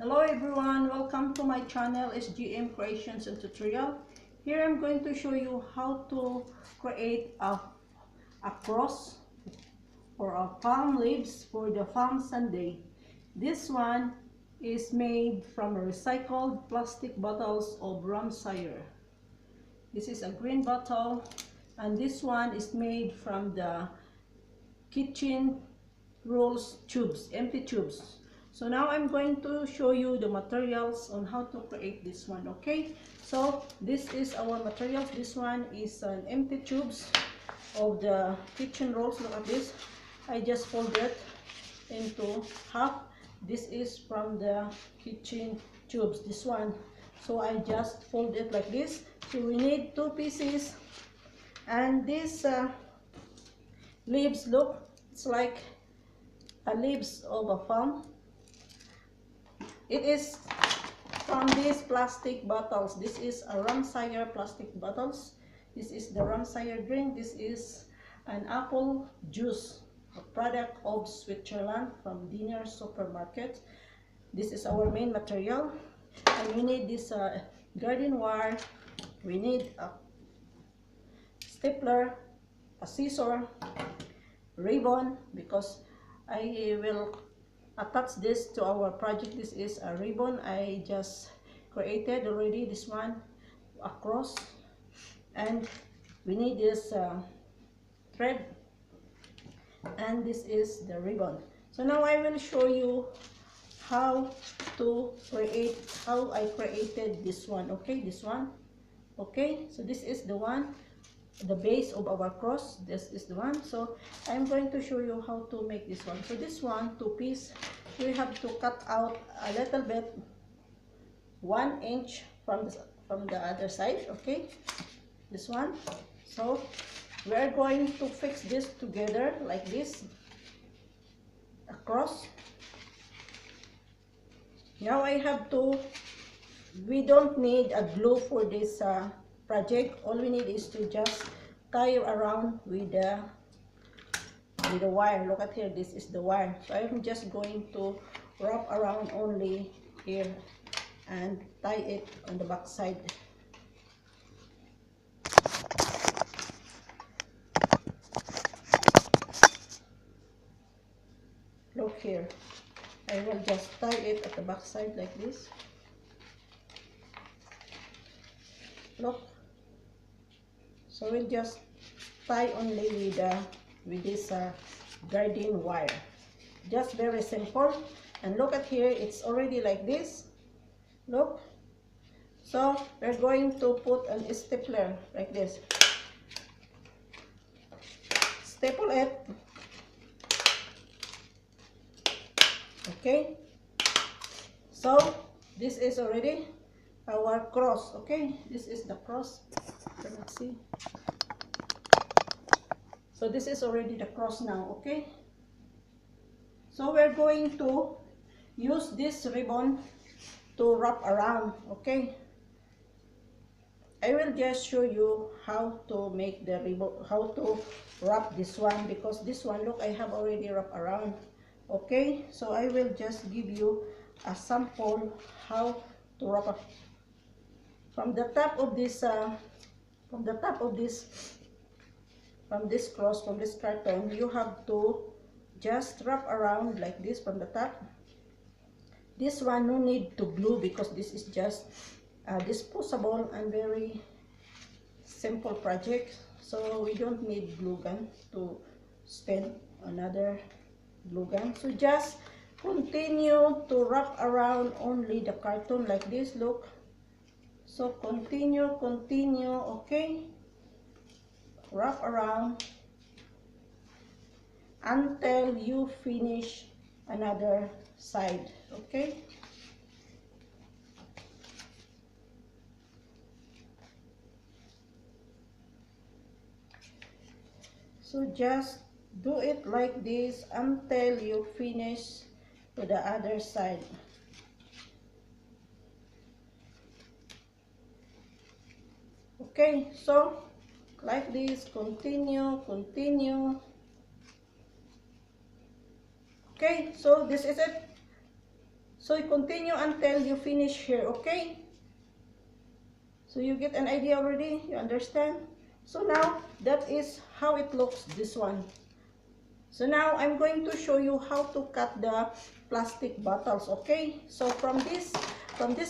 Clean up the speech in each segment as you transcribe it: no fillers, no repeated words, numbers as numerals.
Hello everyone, welcome to my channel S.G.M Creations and Tutorial. Here I'm going to show you how to create a cross or a palm leaves for the palm sundae. This one is made from recycled plastic bottles of rum cider. This is a green bottle, and this one is made from the kitchen rolls tubes, empty tubes. So now I'm going to show you the materials on how to create this one. Okay, so this is our materials. This one is an empty tubes of the kitchen rolls. Look at this. I just fold it into half. This is from the kitchen tubes, this one. So I just fold it like this. So we need two pieces, and this leaves, look, it's like a leaves of a palm. It is from these plastic bottles. This is a rum cider plastic bottles. This is the rum cider drink. This is an apple juice, a product of Switzerland from Dinner Supermarket. This is our main material, and we need this garden wire. We need a stapler, a scissor, ribbon, because I will attach this to our project. This is a ribbon I just created already, this one across, and we need this thread, and this is the ribbon. So now I will show you how I created this one. Okay, this one. Okay, so this is the one, the base of our cross. This is the one. So I'm going to show you how to make this one. So this one, two piece, we have to cut out a little bit, 1 inch from the other side. Okay, this one. So we're going to fix this together like this across. Now we don't need a glue for this project. All we need is to just tie around with the wire. Look at here, this is the wire. So I'm just going to wrap around only here and tie it on the back side. Look here, I will just tie it at the back side like this. Look, so we'll just tie only with this garden wire. Just very simple. And look at here, it's already like this. Look. So we're going to put an stapler like this. Staple it. Okay. So this is already our cross. Okay, this is the cross. Let's see. So this is already the cross now. Okay, so we're going to use this ribbon to wrap around. Okay, I will just show you how to make the ribbon, how to wrap this one, because this one, look, I have already wrapped around. Okay, so I will just give you a sample how to wrap up from the top of this cross, from this carton. You have to just wrap around like this from the top. This one, no need to glue, because this is just disposable and very simple project, so we don't need glue gun to spend another glue gun. So just continue to wrap around only the carton like this. Look, so continue, okay, wrap around until you finish another side. Okay, so just do it like this until you finish to the other side. Okay, so like this, continue. Okay, so this is it. So you continue until you finish here, okay? So you get an idea already, you understand? So now that is how it looks, this one. So now I'm going to show you how to cut the plastic bottles, okay? So from this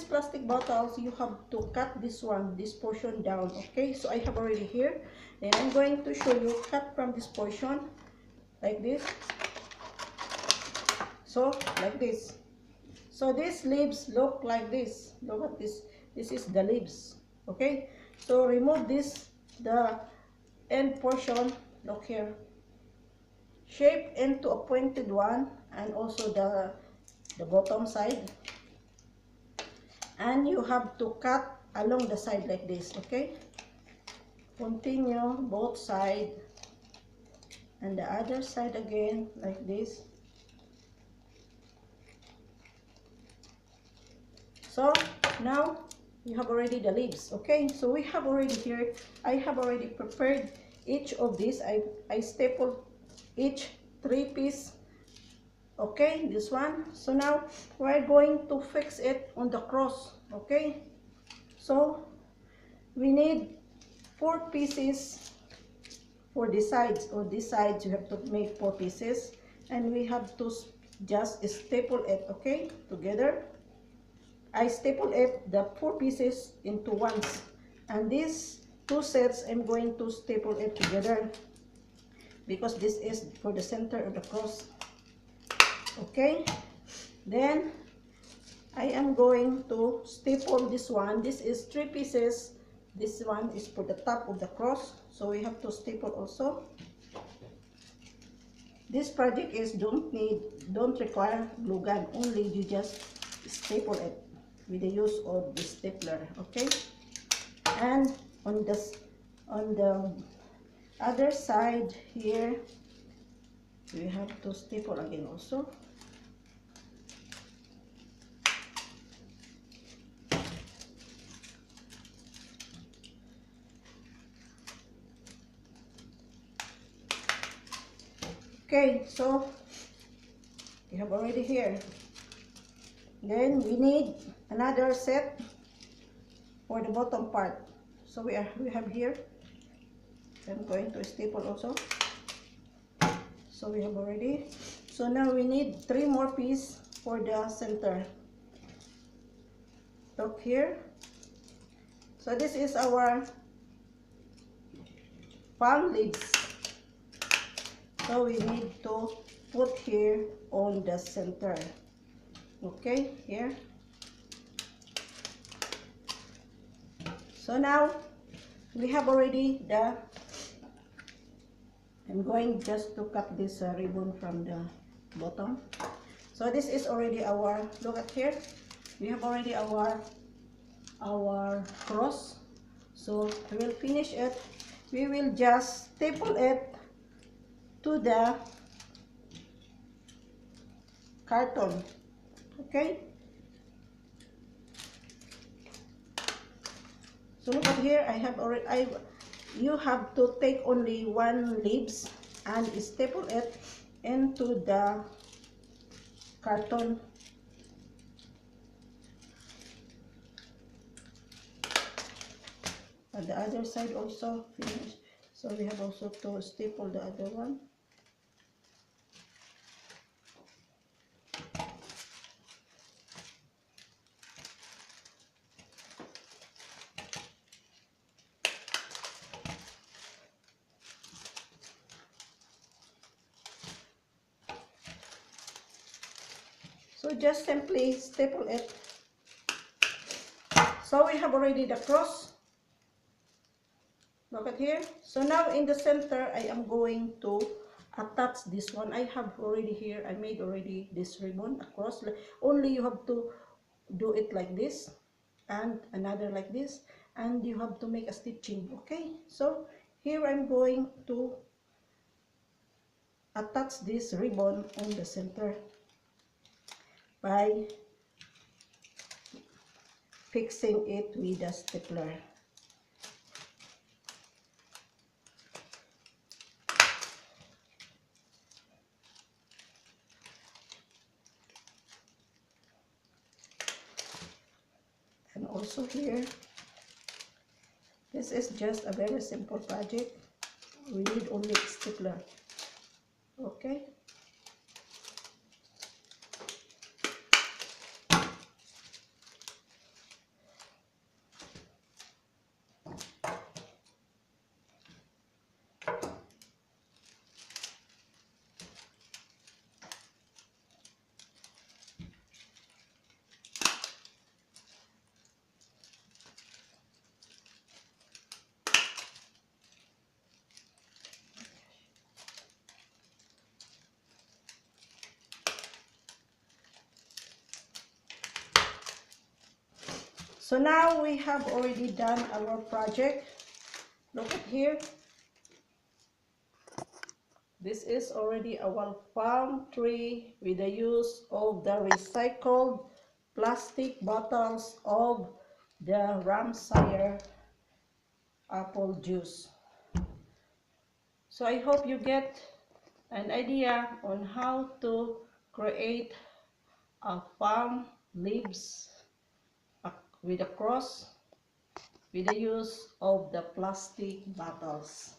plastic bottles, you have to cut this one, this portion down, okay? So I have already here, and I'm going to show you cut from this portion like this. So like this. So these leaves look like this. Look at this. This is the leaves, okay? So remove this, the end portion, look here. Shape into a pointed one, and also the bottom side, and you have to cut along the side like this, okay? Continue both side and the other side again like this. So now you have already the leaves, okay? So we have already here, I have already prepared each of these. I stapled each 3-piece, okay, this one. So now we're going to fix it on the cross, okay? So we need 4 pieces for the sides. On these sides you have to make 4 pieces, and we have to just staple it, okay, together. I staple it, the 4 pieces, into ones, and these 2 sets I'm going to staple it together because this is for the center of the cross, okay? Then I am going to staple this one. This is 3 pieces. This one is for the top of the cross, so we have to staple also. This project is don't require glue gun, only you just staple it with the use of the stapler, okay? And on the other side here, we have to staple again also. Okay, so we have already here. Then we need another set for the bottom part. So we have here. I'm going to staple also. So we have already. So now we need 3 more pieces for the center. Look here. So this is our palm leaves. So we need to put here on the center, okay, here. So now we have already I'm going just to cut this ribbon from the bottom. So this is already our, look at here, we have already our cross. So we will finish it. We will just staple it to the carton, okay? So look at here, you have to take only 1 leaves and staple it into the carton. And the other side also finish. So we have also to staple the other one. So just simply staple it. So we have already the cross. Look at here. So now in the center, I am going to attach this one. I have already here, I made already this ribbon across. Only you have to do it like this, and another like this, and you have to make a stitching, okay? So here I'm going to attach this ribbon on the center by fixing it with a stapler. also here. This is just a very simple project. We need only a stapler. Okay. So now we have already done our project. Look at here. This is already our palm tree with the use of the recycled plastic bottles of the Ramshire apple juice. So I hope you get an idea on how to create a palm leaves with a cross with the use of the plastic bottles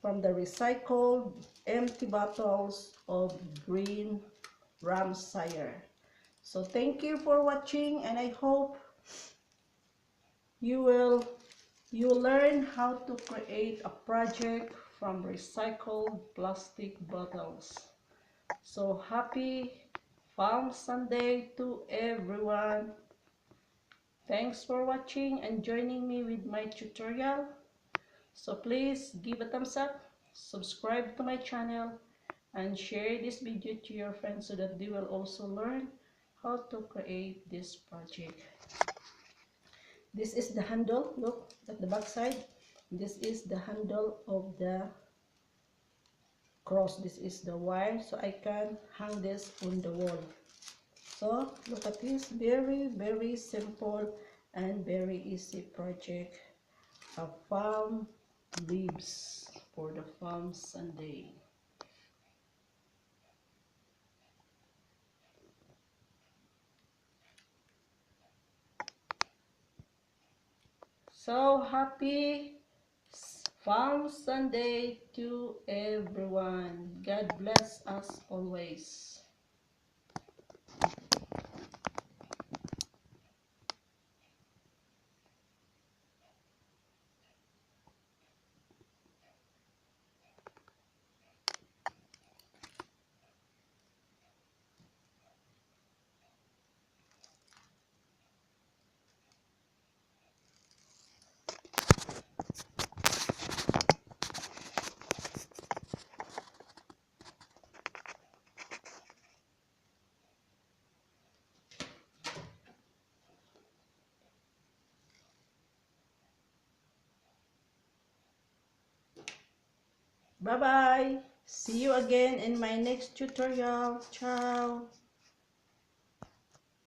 from the recycled empty bottles of green Ramshire. So thank you for watching, and I hope you will learn how to create a project from recycled plastic bottles. So happy Palm Sunday to everyone. Thanks for watching and joining me with my tutorial. So please give a thumbs up, subscribe to my channel, and share this video to your friends so that they will also learn how to create this project. This is the handle. Look at the back side. This is the handle of the cross. This is the wire, so I can hang this on the wall. So look at this, very simple and very easy project of palm leaves for the Palm Sunday. So happy Palm Sunday to everyone. God bless us always. Bye bye. See you again in my next tutorial. Ciao.